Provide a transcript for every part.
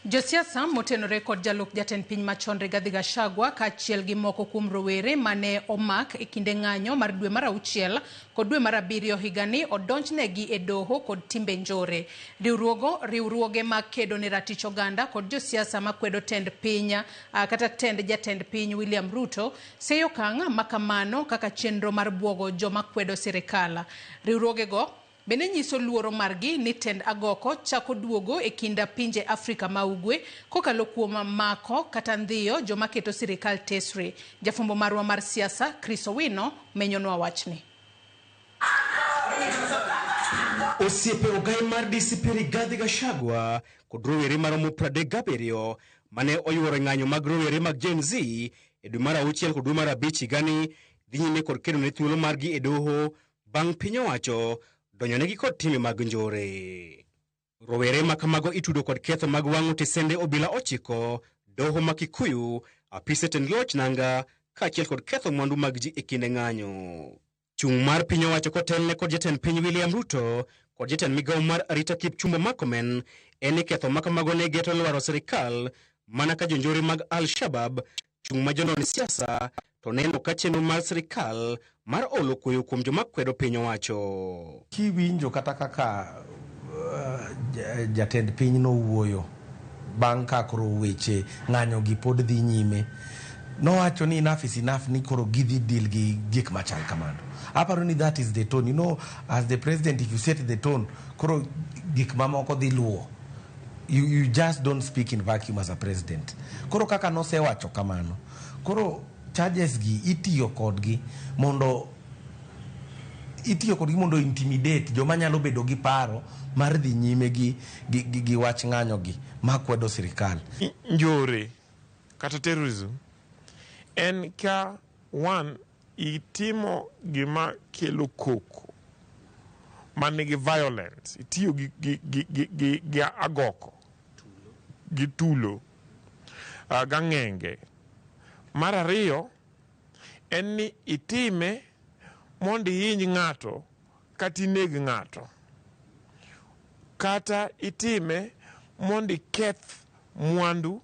Josiasa motenore kod jaluk jatend piny machon Rigathi Gachagua kaachiel gi moko kuom rowere mane omak e kinde ng'anyo mar dwe mar 6 kod dwe mar 7 higani odonjnegi e doho kod timbe njore. Riwruoge mag kedo ne ratich oganda kod josiasa makwedo tend piny kata tend jatend piny William Ruto seyo okang' makamano kaka chenro mar buogo joma kwedo sirikal. Riwruogego bende nyiso luoro margi ni tend agoko chako duogo e kinda pinje Afrika ma ugwe kokalo kuom mako kata ndhiyo joma keto sirikal tesre. Jafumbo marwa mar siasa Chris Owino menyonwa wachni. Osiepe ogai mar DCP Rigathi Gachagua kod rowere maromo 37 mane oyuoro ng'anyo mag rowere mag Gen Z e dwe mar 6 kod dwe mar 5 higani dhi nyime kod kedo ne thuolo margi e doho bang' piny owacho donjonegi kod timbe mag njore. Rowere ma kamago itudo kod ketho mag wang'o tesende obila 9, doho ma Kikuyu, apise tend loch nanga kaachiel kod ketho mwandu mag ji e kinde ng'anyo. Chung' mar piny owacho kotelne kod jatend piny William Ruto kod jatend migawo mar arita Kipchumba Murkomen en ketho ma kamago ne geto lwaro sirikal mana ka jonjore mag Al-Shabab chung' ma jonon siasa to neno ka chenro mar sirikal mar olo kuyo kuom joma kwedo piny owacho. Kiwinjo kata kaka jatend piny no wuoyo bang' ka koro weche ng'anyo gi pod dhi nyime, nowacho ni enough is enough, ni koro gidhi deal gi gik machal kamano. Aparo ni that is the tone. You know, as the president, if you set the tone, koro gik mamoko dhi luwo. You just don't speak in vacuum as a president. Koro kaka nosewacho kamano, koro charges gi itiyo kodgi mondo intimidate joma nyalo bedo gi paro mar dhi nyime gi wach ng'anyo gi makwedo sirikal. Njore kata terrorism en ka itimo gima kelo koko manigi violence, itiyo gi agoko gi tulo gang'enge. Mar ariyo en ni itime mondo hiny ng'ato kata ineg ng'ato, kata itime mondo iketh mwandu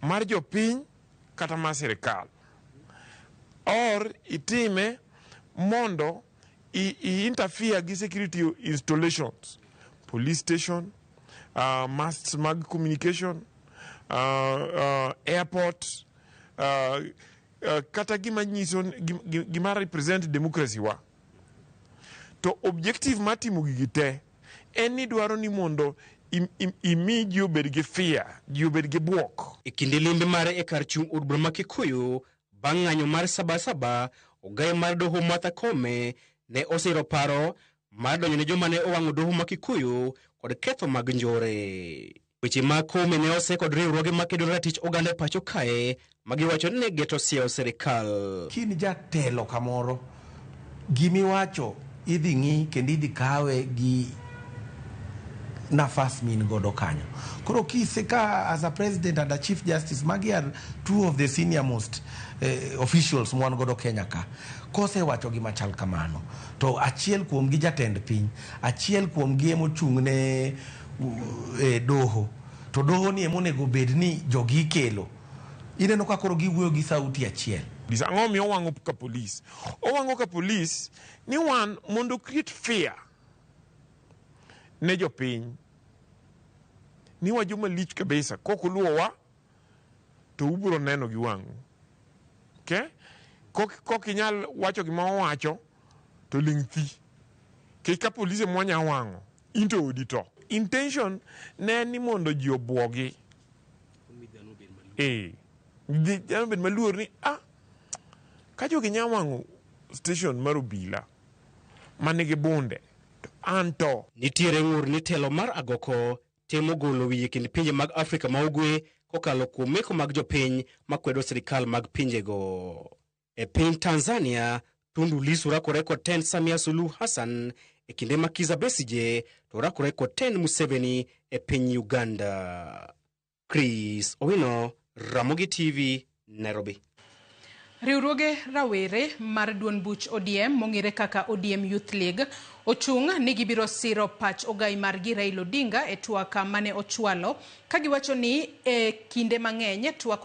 mar jopiny kata mar sirikal, or itime mondo interfere gi security installations, police station, masts mag communication, airport, kata gima nyiso gima represent democracy wa. To objective matimo gigi te en ni dwaro ni mondo imi ji obed gi fear, ji obed gi buok. E kinde limbe mare e kar chung' od bura ma Kikuyu bang' ng'anyo mar Sabasaba, ogai mar doho Martha Koome ne osiro paro mar donjo ne joma ne owang'o doho ma Kikuyu kod ketho mag njore. Weche mag Koome ne ose kod riwruoge makedo ratich oganda e pacho kae magiwacho ni ne geto siewo sirikal. Kini jatelo kamoro gimiwacho idhi ng'i kendo idhi kawe gi nafas min godo kanyo. Koro kiseka as a president and a chief justice, magi are two of the senior most officials mwan godo Kenya ka. Kose wacho gi machal kamano, to achiel kuom gi jatend piny, achiel kuom gi emochung' ne doho, to doho ni emonego bed ni jogi kelo. Ineno ka koro giwuoyo gi sauti achiel. Ang'o miyo owang'o ka polis? Owang'o ka polis ni wan mondo create fear ne jopiny, ni wajuma lich kabisa, kok uluowa to ubiro neno gi wang'u. Okay? Kok inyal wacho gima owacho to ling' thi. Kech ka polise mwanya wang'o, into odi to. Intention ne ni mondo ji obuogi. Jano bed maluor ni ka jogi nya wang'o station mar obila manigi bunde, to anto. Nitiere ng'ur ni telo mar agoko temo golo wiye kind pinje mag Afrika ma ugwe kokalo kuom meko mag jopiny makwedo sirikal mag pinjego. E piny Tanzania, Tundu Lissu rakore kod tend Samia Suluhu Hassan e kinde ma Kizza Besigye to rakore kod tend Museveni e piny Uganda. Chris Owino, Ramogi TV, Nairobi. Riwruoge rawere mar duond buch ODM mong'ere kaka ODM Youth League ochung' ni gibiro siro pach ogai margi Raila Odinga e twak mane ochwalo ka giwacho ni kinde mang'eny twak